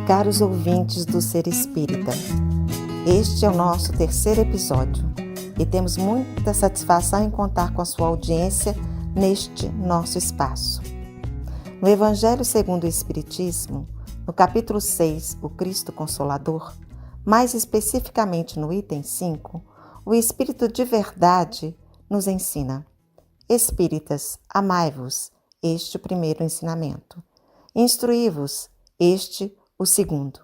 Caros ouvintes do Ser Espírita, este é o nosso terceiro episódio e temos muita satisfação em contar com a sua audiência neste nosso espaço. No Evangelho segundo o Espiritismo, no capítulo 6, o Cristo Consolador, mais especificamente no item 5, o Espírito de Verdade nos ensina: Espíritas, amai-vos, este o primeiro ensinamento. Instruí-vos, este o segundo.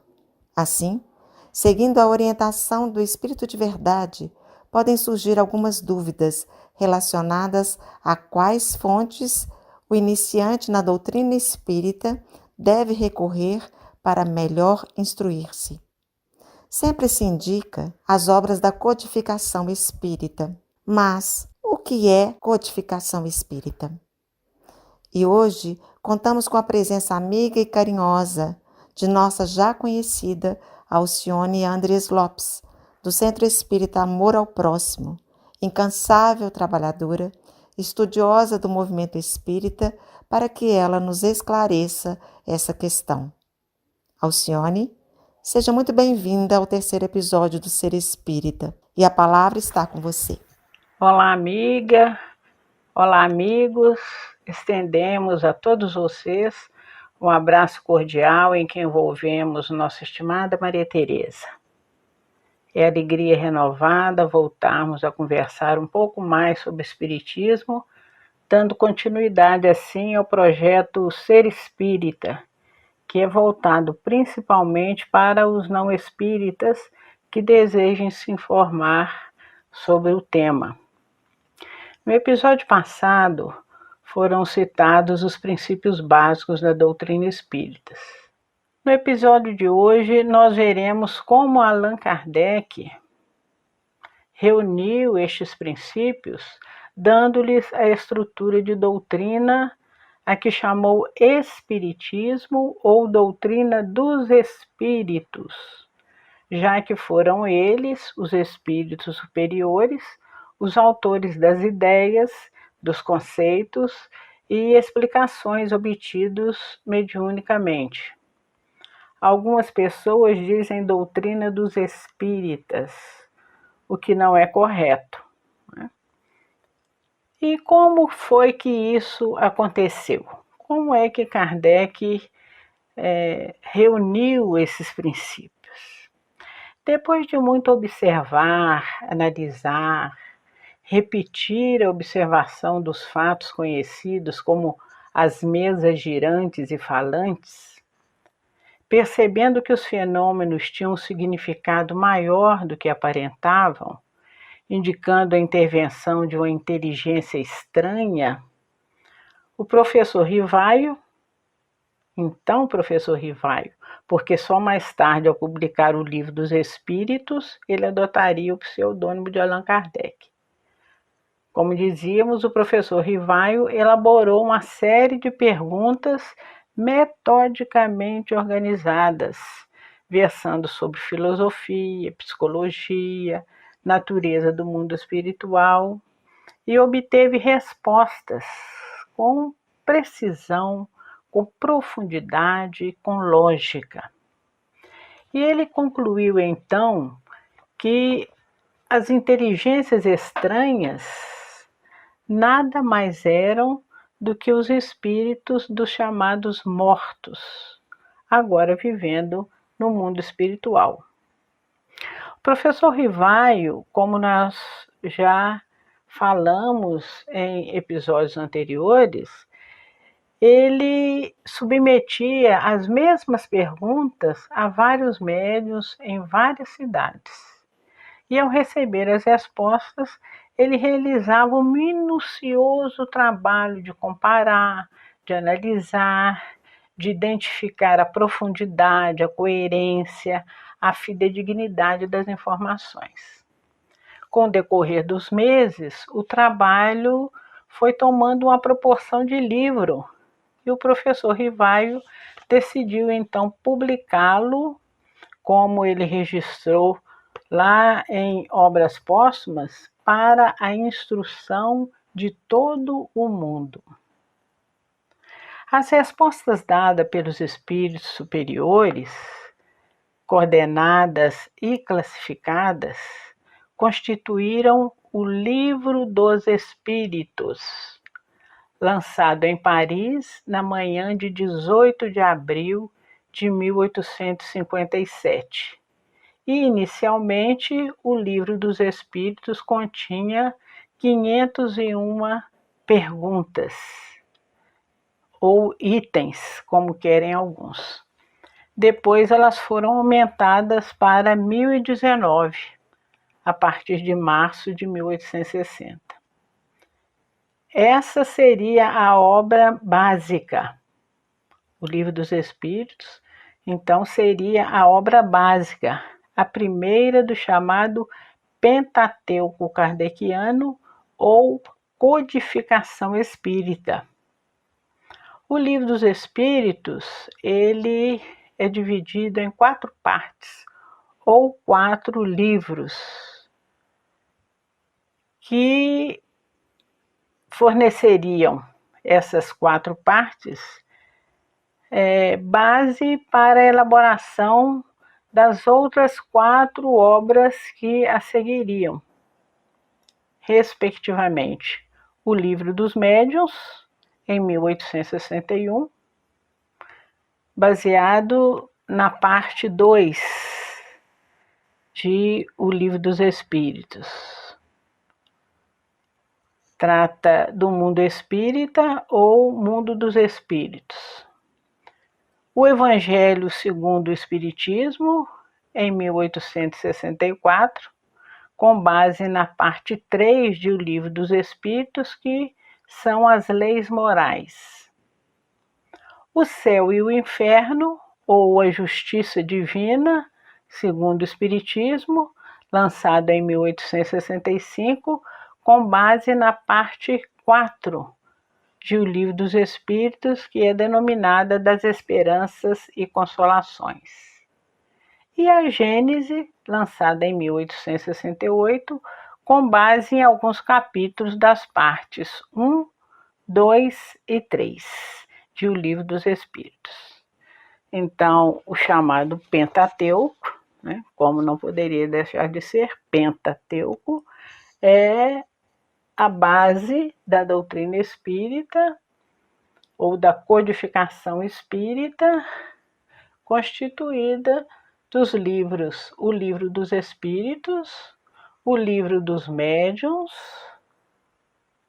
Assim, seguindo a orientação do Espírito de Verdade, podem surgir algumas dúvidas relacionadas a quais fontes o iniciante na doutrina espírita deve recorrer para melhor instruir-se. Sempre se indica as obras da codificação espírita. Mas o que é codificação espírita? E hoje contamos com a presença amiga e carinhosa de nossa já conhecida Alcione Andres Lopes, do Centro Espírita Amor ao Próximo, incansável trabalhadora, estudiosa do movimento espírita, para que ela nos esclareça essa questão. Alcione, seja muito bem-vinda ao terceiro episódio do Ser Espírita, e a palavra está com você. Olá, amiga. Olá, amigos. Estendemos a todos vocês um abraço cordial em que envolvemos nossa estimada Maria Tereza. É alegria renovada voltarmos a conversar um pouco mais sobre Espiritismo, dando continuidade assim ao projeto Ser Espírita, que é voltado principalmente para os não espíritas que desejem se informar sobre o tema. No episódio passado, foram citados os princípios básicos da doutrina espírita. No episódio de hoje, nós veremos como Allan Kardec reuniu estes princípios, dando-lhes a estrutura de doutrina a que chamou Espiritismo ou doutrina dos espíritos, já que foram eles, os espíritos superiores, os autores das ideias, dos conceitos e explicações obtidos mediunicamente. Algumas pessoas dizem doutrina dos espíritas, o que não é correto, né? E como foi que isso aconteceu? Como é que Kardec reuniu esses princípios? Depois de muito observar, analisar, repetir a observação dos fatos conhecidos como as mesas girantes e falantes, percebendo que os fenômenos tinham um significado maior do que aparentavam, indicando a intervenção de uma inteligência estranha, o professor Rivaio, porque só mais tarde, ao publicar o Livro dos Espíritos, ele adotaria o pseudônimo de Allan Kardec. Como dizíamos, o professor Rivaio elaborou uma série de perguntas metodicamente organizadas, versando sobre filosofia, psicologia, natureza do mundo espiritual, e obteve respostas com precisão, com profundidade, com lógica. E ele concluiu então que as inteligências estranhas nada mais eram do que os espíritos dos chamados mortos, agora vivendo no mundo espiritual. O professor Rivaio, como nós já falamos em episódios anteriores, ele submetia as mesmas perguntas a vários médiuns em várias cidades. E ao receber as respostas, ele realizava um minucioso trabalho de comparar, de analisar, de identificar a profundidade, a coerência, a fidedignidade das informações. Com o decorrer dos meses, o trabalho foi tomando uma proporção de livro e o professor Rivaio decidiu então publicá-lo, como ele registrou lá em Obras Póstumas, para a instrução de todo o mundo. As respostas dadas pelos espíritos superiores coordenadas e classificadas, constituíram o Livro dos Espíritos, lançado em Paris na manhã de 18 de abril de 1857. E, inicialmente, o Livro dos Espíritos continha 501 perguntas, ou itens, como querem alguns. Depois elas foram aumentadas para 1019, a partir de março de 1860. Essa seria a obra básica. O Livro dos Espíritos, então, seria a obra básica, a primeira do chamado Pentateuco kardeciano ou codificação espírita. O Livro dos Espíritos, ele é dividido em 4 partes, ou 4 livros, que forneceriam essas 4 partes base para a elaboração das outras 4 obras que a seguiriam, respectivamente, o Livro dos Médiuns, em 1861, baseado na parte 2 de O Livro dos Espíritos. Trata do mundo espírita ou mundo dos espíritos. O Evangelho segundo o Espiritismo, em 1864, com base na parte 3 de O Livro dos Espíritos, que são as leis morais. O Céu e o Inferno, ou a Justiça Divina, segundo o Espiritismo, lançado em 1865, com base na parte 4 de O Livro dos Espíritos, que é denominada das Esperanças e Consolações. E a Gênese, lançada em 1868, com base em alguns capítulos das partes 1, 2 e 3 de O Livro dos Espíritos. Então, o chamado Pentateuco, como não poderia deixar de ser, Pentateuco, é a base da doutrina espírita ou da codificação espírita, constituída dos livros O Livro dos Espíritos, O Livro dos Médiuns,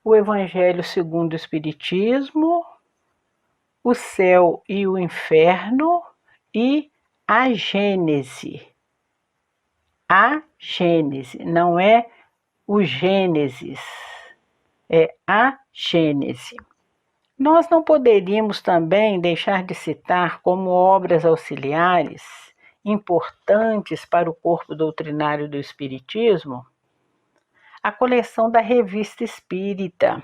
o Evangelho segundo o Espiritismo, o Céu e o Inferno e a Gênese. A Gênese, não é o Gênesis, é a Gênese. Nós não poderíamos também deixar de citar como obras auxiliares importantes para o corpo doutrinário do Espiritismo a coleção da Revista Espírita,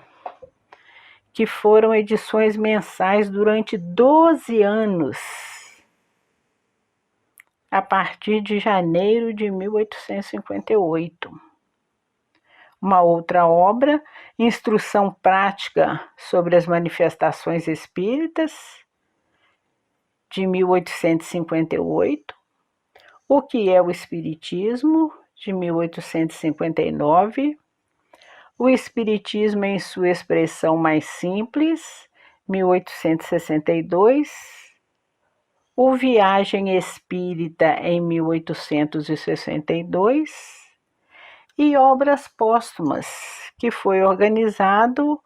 que foram edições mensais durante 12 anos, a partir de janeiro de 1858. Uma outra obra, Instrução Prática sobre as Manifestações Espíritas, de 1858, O que é o Espiritismo, de 1859, O Espiritismo em sua expressão mais simples, 1862, O Viagem Espírita, em 1862, e Obras Póstumas, que foi organizado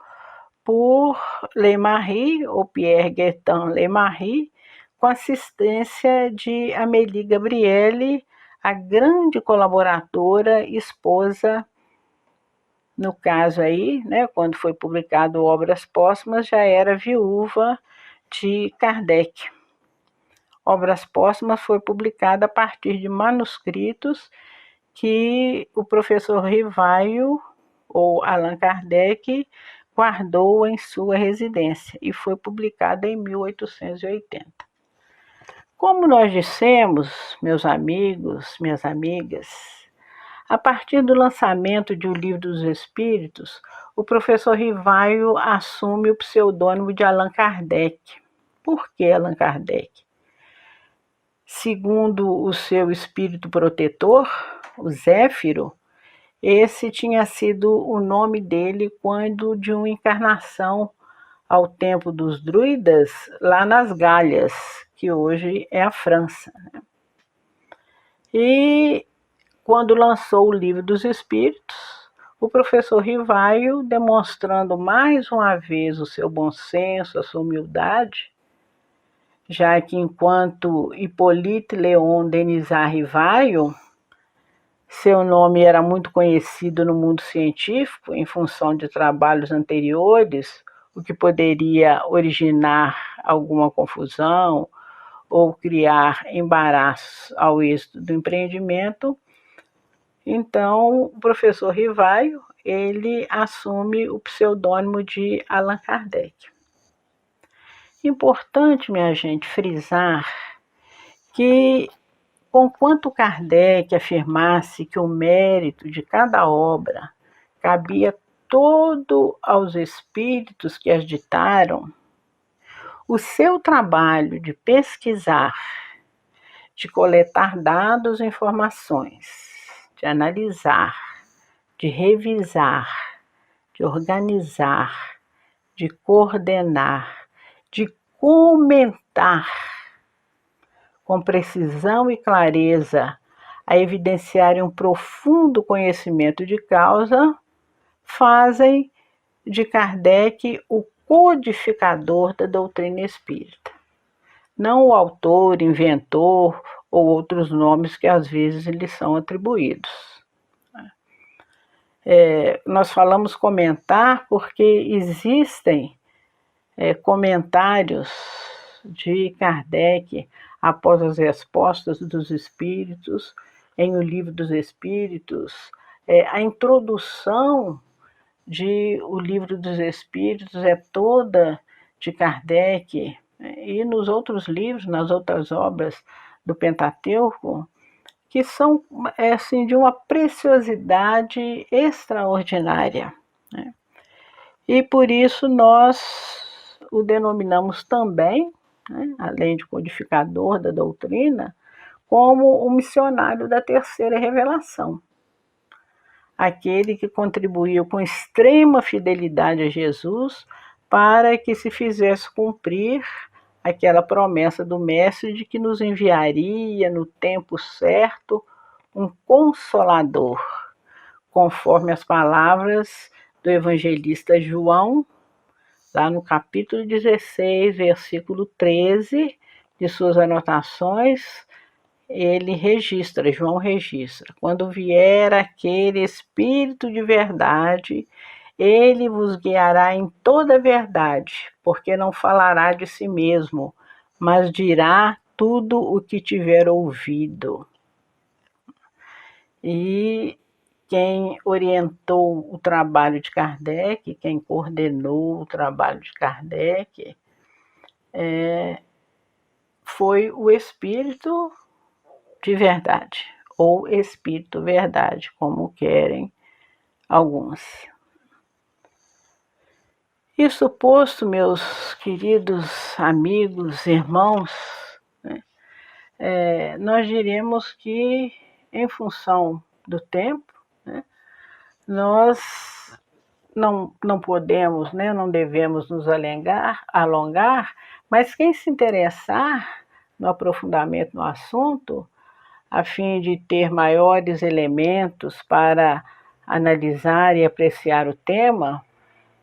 por Leymarie, ou Pierre Gaetan Leymarie, com assistência de Amélie Gabrielle, a grande colaboradora, esposa, no caso aí, quando foi publicado Obras Póstumas, já era viúva de Kardec. Obras Póstumas foi publicada a partir de manuscritos que o professor Rivaio, ou Allan Kardec, guardou em sua residência e foi publicada em 1880. Como nós dissemos, meus amigos, minhas amigas, a partir do lançamento de O Livro dos Espíritos, o professor Rivaio assume o pseudônimo de Allan Kardec. Por que Allan Kardec? Segundo o seu espírito protetor, o Zéfiro, esse tinha sido o nome dele quando de uma encarnação ao tempo dos druidas, lá nas Galhas, que hoje é a França. E quando lançou o Livro dos Espíritos, o professor Rivaio, demonstrando mais uma vez o seu bom senso, a sua humildade, já que enquanto Hippolyte Léon Denisard Rivaio, seu nome era muito conhecido no mundo científico em função de trabalhos anteriores, o que poderia originar alguma confusão ou criar embaraço ao êxito do empreendimento. Então, o professor Rivaio, ele assume o pseudônimo de Allan Kardec. Importante, minha gente, frisar que, conquanto Kardec afirmasse que o mérito de cada obra cabia todo aos espíritos que as ditaram, o seu trabalho de pesquisar, de coletar dados e informações, de analisar, de revisar, de organizar, de coordenar, de comentar com precisão e clareza, a evidenciarem um profundo conhecimento de causa, fazem de Kardec o codificador da doutrina espírita. Não o autor, inventor ou outros nomes que às vezes lhe são atribuídos. Nós falamos comentar porque existem comentários de Kardec após as respostas dos espíritos, em O Livro dos Espíritos, a introdução de O Livro dos Espíritos é toda de Kardec, e nos outros livros, nas outras obras do Pentateuco, que são assim, de uma preciosidade extraordinária, né? E por isso nós o denominamos também, né, além de codificador da doutrina, como o missionário da terceira revelação. Aquele que contribuiu com extrema fidelidade a Jesus para que se fizesse cumprir aquela promessa do Mestre de que nos enviaria no tempo certo um Consolador, conforme as palavras do evangelista João, lá no capítulo 16, versículo 13, de suas anotações, João registra: quando vier aquele Espírito de verdade, ele vos guiará em toda a verdade, porque não falará de si mesmo, mas dirá tudo o que tiver ouvido. E quem orientou o trabalho de Kardec, quem coordenou o trabalho de Kardec, foi o Espírito de verdade, ou Espírito Verdade, como querem alguns. Isso posto, meus queridos amigos, irmãos, nós diremos que, em função do tempo, nós não podemos, não devemos nos alongar, mas quem se interessar no aprofundamento no assunto, a fim de ter maiores elementos para analisar e apreciar o tema,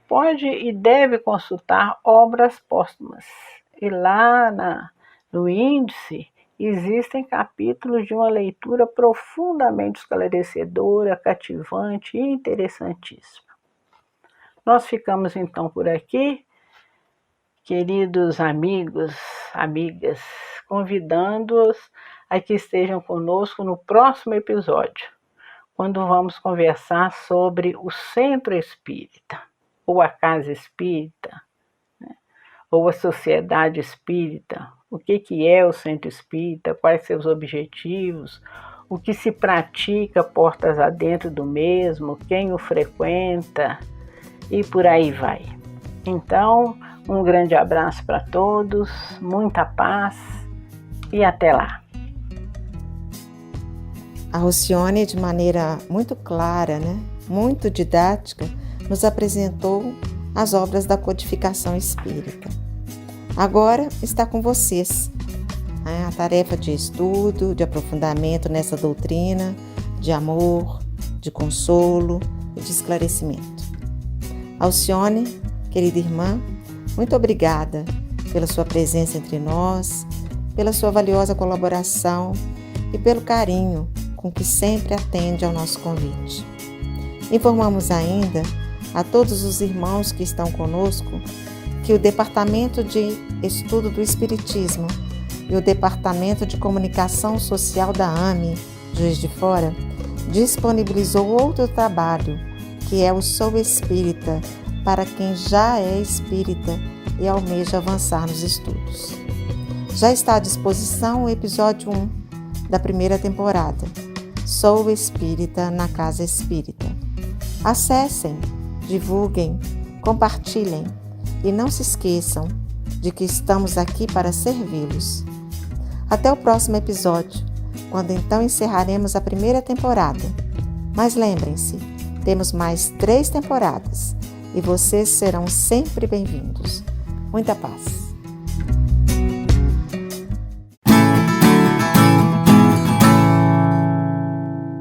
pode e deve consultar obras póstumas. E lá no índice existem capítulos de uma leitura profundamente esclarecedora, cativante e interessantíssima. Nós ficamos então por aqui, queridos amigos, amigas, convidando-os a que estejam conosco no próximo episódio, quando vamos conversar sobre o Centro Espírita, ou a Casa Espírita, ou a Sociedade Espírita, o que é o Centro Espírita, quais seus objetivos, o que se pratica portas adentro do mesmo, quem o frequenta e por aí vai. Então, um grande abraço para todos, muita paz e até lá. A Rocione, de maneira muito clara, muito didática, nos apresentou as obras da codificação espírita. Agora está com vocês a tarefa de estudo, de aprofundamento nessa doutrina, de amor, de consolo e de esclarecimento. Alcione, querida irmã, muito obrigada pela sua presença entre nós, pela sua valiosa colaboração e pelo carinho com que sempre atende ao nosso convite. Informamos ainda a todos os irmãos que estão conosco que o Departamento de Estudo do Espiritismo e o Departamento de Comunicação Social da AME, Juiz de Fora, disponibilizou outro trabalho, que é o Sou Espírita, para quem já é espírita e almeja avançar nos estudos. Já está à disposição o episódio 1 da primeira temporada, Sou Espírita na Casa Espírita. Acessem, divulguem, compartilhem e não se esqueçam de que estamos aqui para servi-los. Até o próximo episódio, quando então encerraremos a primeira temporada. Mas lembrem-se, temos mais 3 temporadas e vocês serão sempre bem-vindos. Muita paz.